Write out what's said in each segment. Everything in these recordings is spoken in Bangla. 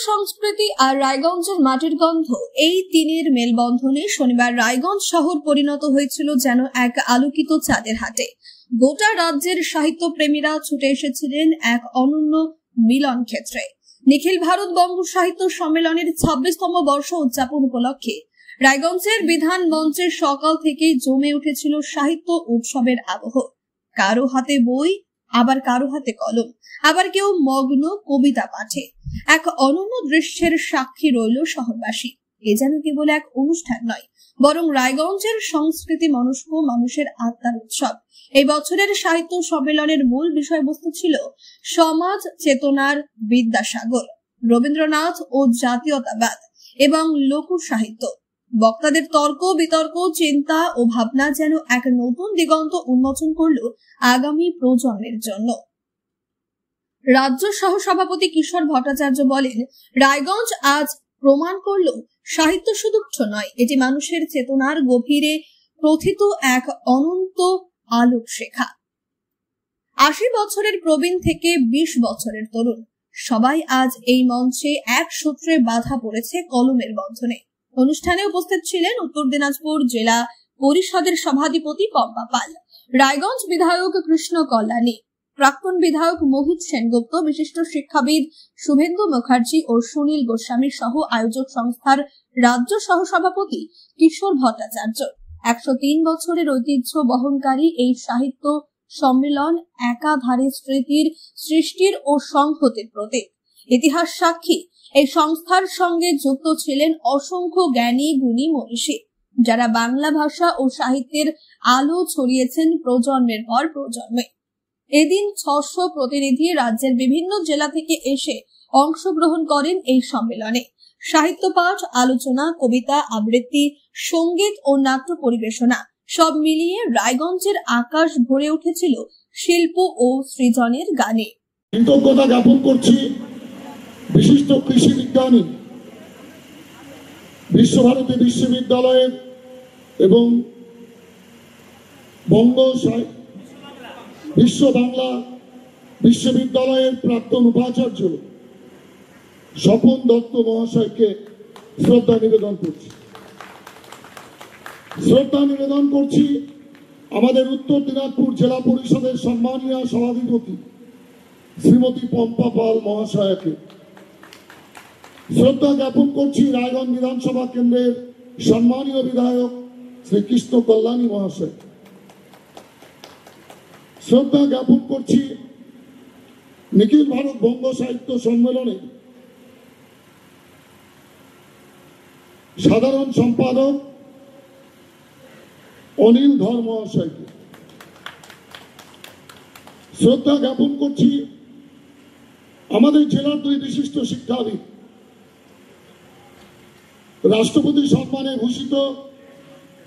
সংস্কৃতি আর রায়গঞ্জের মাটির গন্ধ, এই তিনের মেলবন্ধনে শনিবার রায়গঞ্জ শহর পরিণত হয়েছিল যেন এক আলোকিত চাঁদের হাটে। গোটা রাজ্যের সাহিত্য প্রেমীরা ছুটে এসেছিলেন এক অনন্য মিলন ক্ষেত্রে। নিখিল ভারত বঙ্গ সাহিত্য সম্মেলনের ২৬তম বর্ষ উদযাপন উপলক্ষে রায়গঞ্জের বিধান মঞ্চের সকাল থেকেই জমে উঠেছিল সাহিত্য উৎসবের আবহ। কারো হাতে বই, আবার কারো হাতে কলম, আবার কেউ মগ্ন কবিতা পাঠে। এক অনন্য দৃশ্যের সাক্ষী রইল শহরবাসী। এ যেন কেবল এক অনুষ্ঠান নয়, বরং রায়গঞ্জের সংস্কৃতি মনস্ক মানুষের আত্মার উৎসব। এই বছরের সাহিত্য সম্মেলনের মূল বিষয়বস্তু ছিল সমাজ চেতনার বিদ্যাসাগর, রবীন্দ্রনাথ ও জাতীয়তাবাদ এবং লোক সাহিত্য। বক্তাদের তর্ক বিতর্ক, চিন্তা ও ভাবনা যেন এক নতুন দিগন্ত উন্মোচন করল আগামী প্রজন্মের জন্য। রাজ্য সহ সভাপতি কিশোর ভট্টাচার্য বলেন, রায়গঞ্জ আজ প্রমাণ করল সাহিত্য শুধু নয়, এটি মানুষের চেতনার গভীরে প্রথিত এক অনন্ত আলোক শেখা। ৮০ বছরের প্রবীণ থেকে ২০ বছরের তরুণ সবাই আজ এই মঞ্চে এক সূত্রে বাধা পড়েছে কলমের বন্ধনে। অনুষ্ঠানে উপস্থিত ছিলেন উত্তর দিনাজপুর জেলা পরিষদের সভাধিপতি পম্পা পাল, রায়গঞ্জ বিধায়ক কৃষ্ণ কল্যাণী, প্রাক্তন বিধায়ক মোহিত সেনগুপ্ত, বিশিষ্ট শিক্ষাবিদ শুভেন্দু মুখার্জি ও সুনীল গোস্বামী সহ আয়োজক সংস্থার রাজ্য সহ সভাপতি কিশোর ভট্টাচার্য। ১০৩ বছরের ঐতিহ্য বহনকারী এই সাহিত্য সম্মেলন একাধারে স্মৃতির, সৃষ্টির ও সংহতির প্রতীক। ইতিহাস সাক্ষী, এই সংস্থার সঙ্গে যুক্ত ছিলেন অসংখ্য জ্ঞানী গুণী মনীষী, যারা বাংলা ভাষা ও সাহিত্যের আলো ছড়িয়েছেন প্রজন্মের পর প্রজন্মে। এদিন ৬০০ প্রতিনিধি রাজ্যের বিভিন্ন জেলা থেকে এসে অংশগ্রহণ করেন এই সম্মেলনে। সাহিত্য পাঠ, আলোচনা, কবিতা আবৃত্তি, সঙ্গীত ও নাট্য পরিবেশনা সব মিলিয়ে রায়গঞ্জের আকাশ ভরে উঠেছিল শিল্প ও সৃজনের গানে। কৃতজ্ঞতা জ্ঞাপন করছি বিশিষ্ট কৃষি বিজ্ঞানী, বিশ্বভারতী বিশ্ববিদ্যালয়ের এবং বিশ্ব বাংলা বিশ্ববিদ্যালয়ের প্রাক্তন উপাচার্য স্বপন দত্ত মহাশয়কে শ্রদ্ধা নিবেদন করছি আমাদের উত্তর দিনাজপুর জেলা পরিষদের সম্মানীয় সভাধিপতি শ্রীমতী পম্পা পাল মহাশয়কে। শ্রদ্ধা জ্ঞাপন করছি রায়গঞ্জ বিধানসভা কেন্দ্রের সম্মানীয় বিধায়ক শ্রী কৃষ্ণ কল্যাণী মহাশয়। শ্রদ্ধা জ্ঞাপন করছি নিখিল ভারত বঙ্গ সাহিত্য সম্মেলনে সাধারণ সম্পাদক অনিল ধর মহাশয়কে। শ্রদ্ধা জ্ঞাপন করছি আমাদের জেলার দুই বিশিষ্ট শিক্ষাবিদ, রাষ্ট্রপতি সম্মানে ভূষিত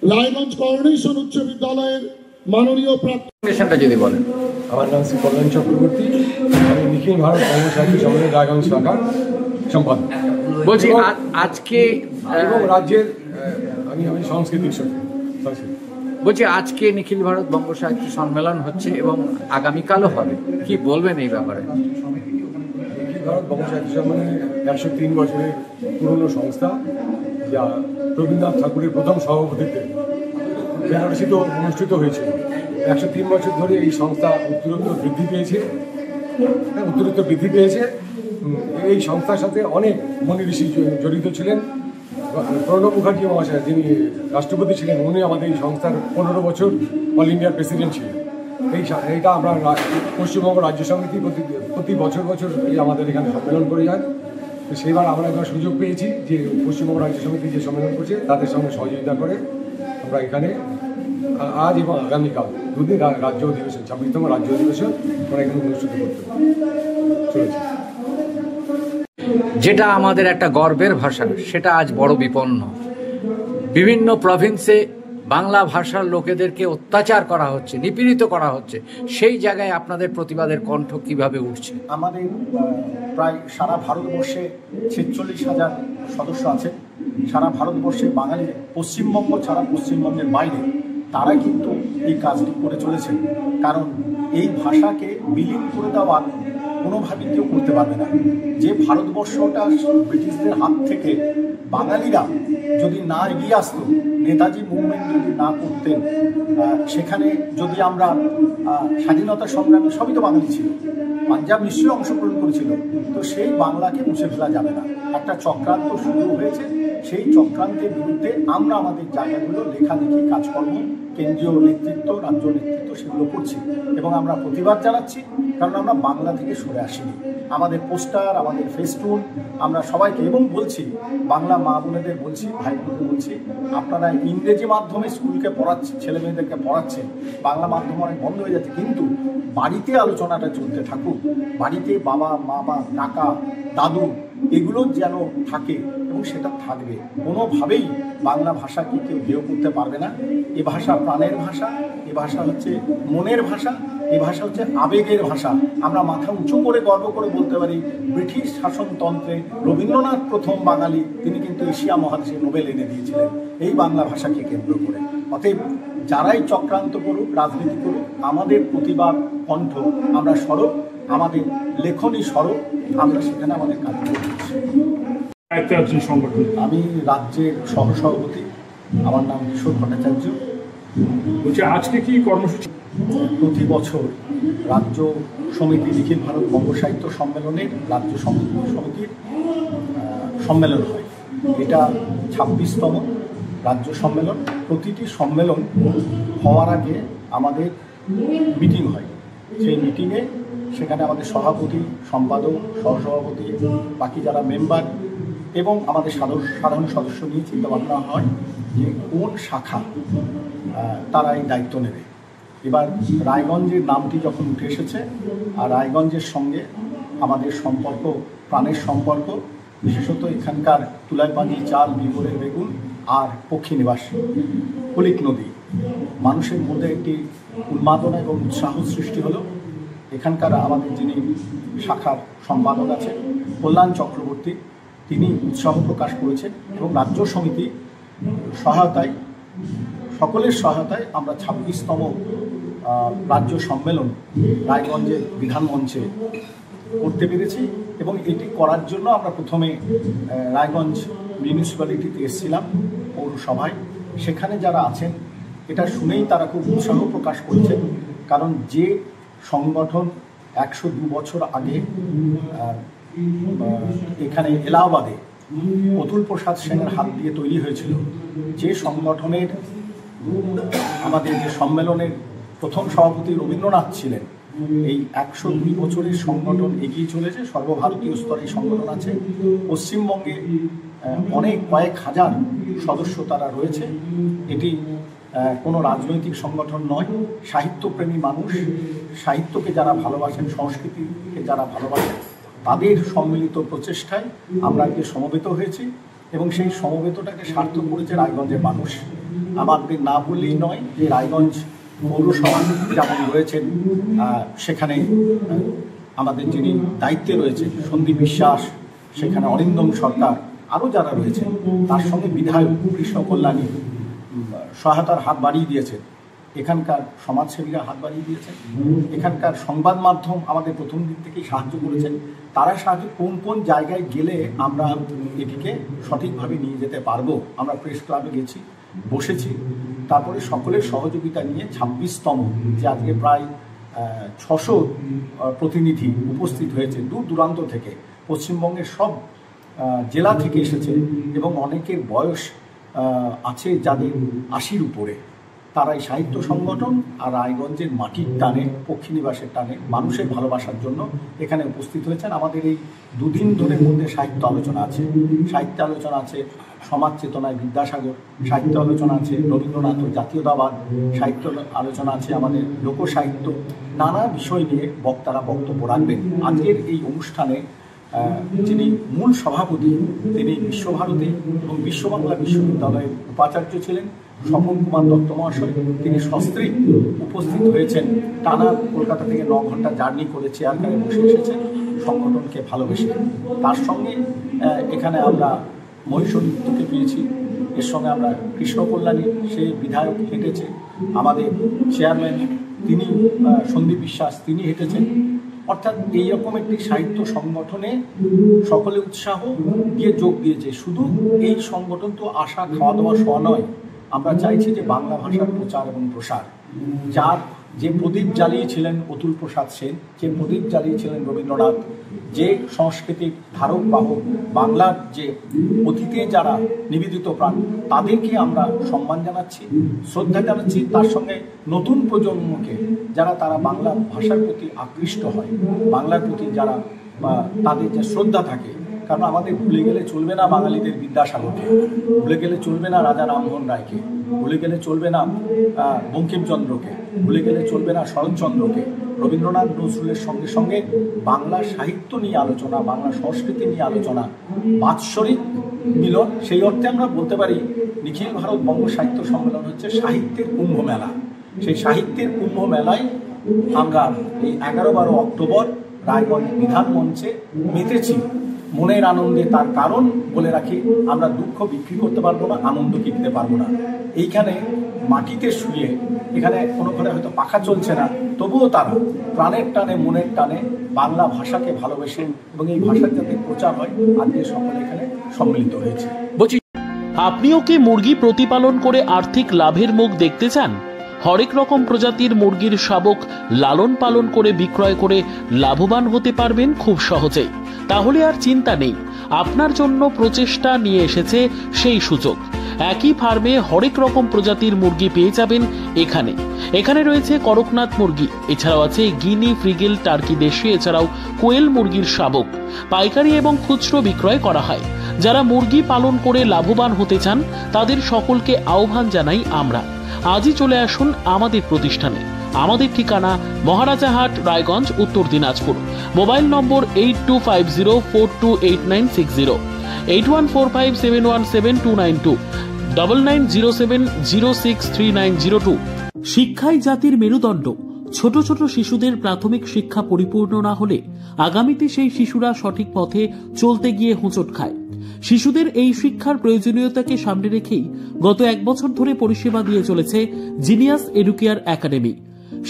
রায়গঞ্জ করোনেশন উচ্চ বিদ্যালয়ের মাননীয় প্রাক্তন। যদি বলেন। আমার নাম শ্রী কল্যাণ চক্রবর্তী, আমি নিখিল ভারত বঙ্গ সাহিত্য সম্মেলনের রায়গঞ্জ শাখার সম্পাদক। বলছি আজকে এবং রাজ্যের আমি সাংস্কৃতিক বলছি আজকে নিখিল ভারত বঙ্গ সাহিত্য সম্মেলন হচ্ছে এবং আগামীকালও হবে, কি বলবেন এই ব্যাপারে? নিখিল ভারত বঙ্গ সাহিত্য সম্মেলনে ১০৩ বছরের পুরনো সংস্থা, যা রবীন্দ্রনাথ ঠাকুরের প্রথম সভাপতিত্বে অনুষ্ঠিত হয়েছিল। ১০৩ বছর ধরে এই সংস্থা উত্তরোত্তর বৃদ্ধি পেয়েছে। এই সংস্থার সাথে অনেক মনি ঋষি জড়িত ছিলেন। প্রণব মুখার্জি মহাশয়, যিনি রাষ্ট্রপতি ছিলেন, উনি আমাদের এই সংস্থার ১৫ বছর অল ইন্ডিয়ার প্রেসিডেন্ট ছিলেন। এইটা আমরা পশ্চিমবঙ্গ রাজ্য সমিতি প্রতি বছর আমাদের এখানে সম্মেলন করে যায়। সেইবার আমরা একবার সুযোগ পেয়েছি যে পশ্চিমবঙ্গ রাজ্য সমিতি যে সম্মেলন করছে তাদের সঙ্গে সহযোগিতা করে আমরা এখানে আজ এবং আগামীকাল দুদিন রাজ্য অধিবেশন, ২৬তম রাজ্য অধিবেশন আমরা এখানে অনুষ্ঠিত করতে চলেছি। যেটা আমাদের একটা গর্বের ভাষা, সেটা আজ বড় বিপন্ন। বিভিন্ন প্রভিন্সে বাংলা ভাষার লোকেদেরকে অত্যাচার করা হচ্ছে, নিপীড়িত করা হচ্ছে। সেই জায়গায় আপনাদের প্রতিবাদের কণ্ঠ কিভাবে উঠছে? আমাদের প্রায় সারা ভারতবর্ষে ৪৬,০০০ সদস্য আছে। সারা ভারতবর্ষে বাঙালি, পশ্চিমবঙ্গ ছাড়া পশ্চিমবঙ্গের বাইরে তারা কিন্তু এই কাজটি করে চলেছেন। কারণ এই ভাষাকে বিলীন করে দেওয়ার কোনোভাবেই কেউ করতে পারবে না। যে ভারতবর্ষটা ব্রিটিশদের হাত থেকে বাঙালিরা যদি না এগিয়ে আসতো, নেতাজি মুভমেন্ট যদি না করতেন, সেখানে যদি আমরা স্বাধীনতা সংগ্রামী, সবই তো বাঙালি ছিল, পাঞ্জাব নিশ্চয়ই অংশগ্রহণ করেছিল, তো সেই বাংলাকে মুছে ফেলা যাবে না। একটা চক্রান্ত শুরু হয়েছে, সেই চক্রান্তের বিরুদ্ধে আমরা আমাদের জায়গাগুলো লেখালেখি কাজকর্ম, কেন্দ্রীয় নেতৃত্ব, রাজ্য নেতৃত্ব সেগুলো করছি এবং আমরা প্রতিবাদ জানাচ্ছি, কারণ আমরা বাংলা থেকে সরে আসিনি। আমাদের পোস্টার, আমাদের ফেস্টুন, আমরা সবাইকে এবং বলছি, বাংলা মা বোনেদের বলছি, ভাই বোনদের বলছি, আপনারা ইংরেজি মাধ্যমে স্কুলকে পড়াচ্ছেন, ছেলে মেয়েদেরকে পড়াচ্ছেন, বাংলা মাধ্যম অনেক বন্ধ হয়ে যাচ্ছে, কিন্তু বাড়িতে আলোচনাটা চলতে থাকুক। বাড়িতে বাবা, মামা, কাকা, দাদু এগুলো যেন থাকে এবং সেটা থাকবে। কোনোভাবেই বাংলা ভাষাকে কেউ হেয় করতে পারবে না। এ ভাষা প্রাণের ভাষা, এ ভাষা হচ্ছে মনের ভাষা, এ ভাষা হচ্ছে আবেগের ভাষা। আমরা মাথা উঁচু করে গর্ব করে বলতে পারি, ব্রিটিশ শাসনতন্ত্রে রবীন্দ্রনাথ প্রথম বাঙালি, তিনি কিন্তু এশিয়া মহাদেশে নোবেল এনে দিয়েছিলেন এই বাংলা ভাষাকে কেন্দ্র করে। অতএব যারাই চক্রান্ত করুক, রাজনীতি করুক, আমাদের প্রতিবাদ কণ্ঠ আমরা সরব, আমাদের লেখনী সরব, আমরা সেখানে আমাদের কাজ করছি। আমি রাজ্যের সহসভাপতি, আমার নাম কিশোর ভট্টাচার্য। বলছি আজকে কি কর্মসূচি? প্রতি বছর রাজ্য সমিতি নিখিল ভারত বঙ্গ সাহিত্য সম্মেলনের রাজ্য সমিতির সম্মেলন হয়। এটা 26তম রাজ্য সম্মেলন। প্রতিটি সম্মেলন হওয়ার আগে আমাদের মিটিং হয়। সেই মিটিংয়ে সেখানে আমাদের সভাপতি, সম্পাদক, সহসভাপতি, বাকি যারা মেম্বার এবং আমাদের সাধারণ সদস্য নিয়ে চিন্তাভাবনা হয় যে কোন শাখা তারা এই দায়িত্ব নেবে। এবার রায়গঞ্জের নামটি যখন উঠে এসেছে, আর রায়গঞ্জের সঙ্গে আমাদের সম্পর্ক প্রাণের সম্পর্ক, বিশেষত এখানকার তুলাইপানি চাল, বিবরের বেগুন আর পক্ষী নিবাস কলিক নদী, মানুষের মধ্যে একটি উন্মাদনা এবং উৎসাহ সৃষ্টি হলো। এখানকার আমাদের যিনি শাখার সম্পাদক আছেন কল্যাণ চক্রবর্তী, তিনি উৎসাহ প্রকাশ করেছেন এবং রাজ্য সমিতি সহায়তায়, সকলের সহায়তায় আমরা 26তম রাজ্য সম্মেলন রায়গঞ্জের বিধান মঞ্চে করতে পেরেছি। এবং এটি করার জন্য আমরা প্রথমে রায়গঞ্জ মিউনিসিপ্যালিটিতে এসেছিলাম, পৌরসভায়। সেখানে যারা আছেন এটা শুনেই তারা খুব উৎসাহ প্রকাশ করেছেন, কারণ যে সংগঠন 102 বছর আগে এখানে এলাহাবাদে অতুল প্রসাদ সেনের হাত দিয়ে তৈরি হয়েছিল, যে সংগঠনের আমাদের যে সম্মেলনের প্রথম সভাপতি রবীন্দ্রনাথ ছিলেন, এই 102 বছরের সংগঠন এগিয়ে চলেছে। সর্বভারতীয় স্তরে সংগঠন আছে। পশ্চিমবঙ্গে অনেক কয়েক হাজার সদস্য তারা রয়েছে। এটি কোনো রাজনৈতিক সংগঠন নয়, সাহিত্যপ্রেমী মানুষ, সাহিত্যকে যারা ভালোবাসেন, সংস্কৃতিকে যারা ভালোবাসেন, তাদের সম্মিলিত প্রচেষ্টায় আমরা আজকে সমবেত হয়েছি এবং সেই সমবেতটাকে সার্থক করেছে রায়গঞ্জের মানুষ। আমাদের না বললেই নয় যে রায়গঞ্জ পৌরসভা যেমন রয়েছেন, সেখানে আমাদের যিনি দায়িত্বে রয়েছেন সন্দীপ বিশ্বাস, সেখানে অরিন্দম সরকার, আরও যারা রয়েছেন, তার সঙ্গে বিধায়ক কৃষ্ণ কল্যাণী সহায়তার হাত বাড়িয়ে দিয়েছেন, এখানকার সমাজসেবীরা হাত বাড়িয়ে দিয়েছেন, এখানকার সংবাদ মাধ্যম আমাদের প্রথম দিন থেকেই সাহায্য করেছেন। তারা সাহায্য কোন কোন জায়গায় গেলে আমরা এটিকে সঠিকভাবে নিয়ে যেতে পারবো। আমরা প্রেস ক্লাবে গেছি, বসেছি, তারপরে সকলের সহযোগিতা নিয়ে 26তম, যে আজকে প্রায় 600 প্রতিনিধি উপস্থিত হয়েছে দূর দূরান্ত থেকে, পশ্চিমবঙ্গের সব জেলা থেকে এসেছে এবং অনেকের বয়স আছে যাদের 80-র উপরে। তারা এই সাহিত্য সংগঠন আর রায়গঞ্জের মাটির টানে, পক্ষী নিবাসের টানে, মানুষের ভালোবাসার জন্য এখানে উপস্থিত হয়েছেন। আমাদের এই দুদিন ধরে মধ্যে সাহিত্য আলোচনা আছে, সাহিত্য আলোচনা আছে সমাজ চেতনায় বিদ্যাসাগর, সাহিত্য আলোচনা আছে রবীন্দ্রনাথ জাতীয়তাবাদ, সাহিত্য আলোচনা আছে আমাদের লোকসাহিত্য, নানা বিষয় নিয়ে বক্তারা বক্তব্য রাখবেন। আজকের এই অনুষ্ঠানে যিনি মূল সভাপতি, তিনি বিশ্বভারতী এবং বিশ্ববাংলা বিশ্ববিদ্যালয়ের উপাচার্য ছিলেন স্বপন কুমার দত্ত মহাশয়। তিনি সস্ত্রীক উপস্থিত হয়েছেন, টানা কলকাতা থেকে 9 ঘন্টা জার্নি করে চেয়ারকারে বসে এসেছেন সংগঠনকে ভালোবেসে। তার সঙ্গে এখানে আমরা মহিষদীকে পেয়েছি, এর সঙ্গে আমরা কৃষ্ণ কল্যাণী, সে বিধায়ক হেঁটেছে, আমাদের চেয়ারম্যান তিনি সন্দীপ বিশ্বাস, তিনি হেঁটেছেন, অর্থাৎ এইরকম একটি সাহিত্য সংগঠনে সকলে উৎসাহ দিয়ে যোগ দিয়েছে। শুধু এই সংগঠন তো আসা, খাওয়া দাওয়া, শোয়া নয়, আমরা চাইছি যে বাংলা ভাষার প্রচার এবং প্রসার। যে প্রদীপ জ্বালিয়েছিলেন অতুল প্রসাদ সেন, যে প্রদীপ জ্বালিয়েছিলেন রবীন্দ্রনাথ, যে সংস্কৃতির ধারক বাহক, বাংলার যে অতীতে যারা নিবেদিত প্রাণ, তাদেরকে আমরা সম্মান জানাচ্ছি, শ্রদ্ধা জানাচ্ছি। তার সঙ্গে নতুন প্রজন্মকে যারা তারা বাংলা ভাষার প্রতি আকৃষ্ট হয়, বাংলার প্রতি যারা তাদের যে শ্রদ্ধা থাকে, কারণ আমাদের ভুলে গেলে চলবে না বাঙালিদের বিদ্যাসাগরকে, ভুলে গেলে চলবে না রাজা রামমোহন রায়কে, ভুলে গেলে চলবে না বঙ্কিমচন্দ্রকে, ভুলে গেলে চলবে না শরৎচন্দ্রকে। রবীন্দ্রনাথ নজরুলের সঙ্গে সঙ্গে বাংলা সাহিত্য নিয়ে আলোচনা, বাংলা সংস্কৃতি নিয়ে আলোচনা, বাৎসরিক মিলন। সেই অর্থে আমরা বলতে পারি নিখিল ভারত বঙ্গ সাহিত্য সম্মেলন হচ্ছে সাহিত্যের কুম্ভ মেলা। সেই সাহিত্যের কুম্ভ মেলায় আমরা এই 11-12 অক্টোবর রায়গঞ্জ বিধান মঞ্চে মেতেছি মনের আনন্দে। তার কারণ বলে রাখি, আমরা দুঃখ বিক্রি করতে পারবো না, আনন্দ কিনতে পারবো না। এইখানে মাটিতে শুয়ে, এখানে কোনো ঘরে হয়তো পাখা চলছে না, তবুও তারা প্রাণের টানে, মনের টানে বাংলা ভাষাকে ভালোবেসে এবং এই ভাষার যাতে প্রচার হয়, আজকে সকলে এখানে সম্মিলিত হয়েছে। আপনিও কি মুরগি প্রতিপালন করে আর্থিক লাভের মুখ দেখতে চান? হরেক রকম প্রজাতির মুরগির শাবক লালন পালন করে বিক্রয় করে লাভবান হতে পারবেন খুব সহজেই। তাহলে আর চিন্তা নেই, আপনার জন্য প্রচেষ্টা নিয়ে এসেছে সেই সুযোগ। একই ফার্মে হরেক রকম প্রজাতির মুরগি পেয়ে যাবেন এখানে রয়েছে করকনাথ মুরগি, এছাড়াও আছে গিনি, ফ্রিগেল, টার্কি দেশি, এছাড়াও কোয়েল মুরগির শাবক। পাইকারি এবং খুচরো বিক্রয় করা হয়। যারা মুরগি পালন করে লাভবান হতে চান তাদের সকলকে আহ্বান জানাই আমরা। আজই চলে আসুন আমাদের প্রতিষ্ঠানে। আমাদের ঠিকানা মহারাজাহাট, রায়গঞ্জ, উত্তর দিনাজপুর। মোবাইল নম্বর 8250428960, 8145717292, 9907063902। শিক্ষাই জাতির মেরুদণ্ড। ছোট ছোট শিশুদের প্রাথমিক শিক্ষা পরিপূর্ণ না হলে আগামীতে সেই শিশুরা সঠিক পথে চলতে গিয়ে হোঁচট খায়। শিশুদের এই শিক্ষার প্রয়োজনীয়তাকে সামনে রেখেই গত 1 বছর ধরে পরিষেবা দিয়ে চলেছে জিনিয়াস এডুকেয়ার একাডেমি।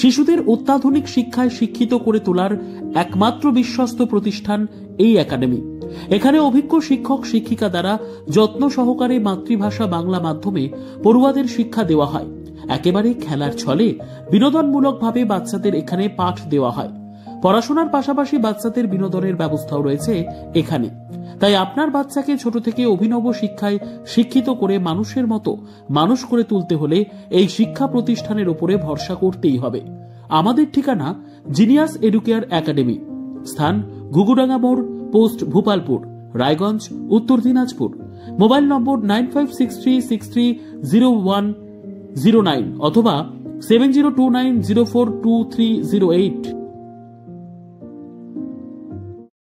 শিশুদের অত্যাধুনিক শিক্ষায় শিক্ষিত করে তোলার একমাত্র বিশ্বস্ত প্রতিষ্ঠান এই একাডেমি। এখানে অভিজ্ঞ শিক্ষক শিক্ষিকা দ্বারা যত্ন সহকারে মাতৃভাষা বাংলা মাধ্যমে পড়ুয়াদের শিক্ষা দেওয়া হয়। একেবারে খেলার ছলে বিনোদনমূলকভাবে বাচ্চাদের এখানে পাঠ দেওয়া হয়। পড়াশোনার পাশাপাশি বাচ্চাদের বিনোদনের ব্যবস্থাও রয়েছে এখানে। তাই আপনার বাচ্চাকে ছোট থেকে অভিনব শিক্ষায় শিক্ষিত করে মানুষের মতো মানুষ করে তুলতে হলে এই শিক্ষা প্রতিষ্ঠানের উপরে ভরসা করতেই হবে। আমাদের ঠিকানা জিনিয়াস এডুকেয়ার একাডেমি, স্থান ঘুঘুডাঙ্গা মোড়, পোস্ট ভূপালপুর, রায়গঞ্জ, উত্তর দিনাজপুর। মোবাইল নম্বর 9563630109 অথবা 7029042308।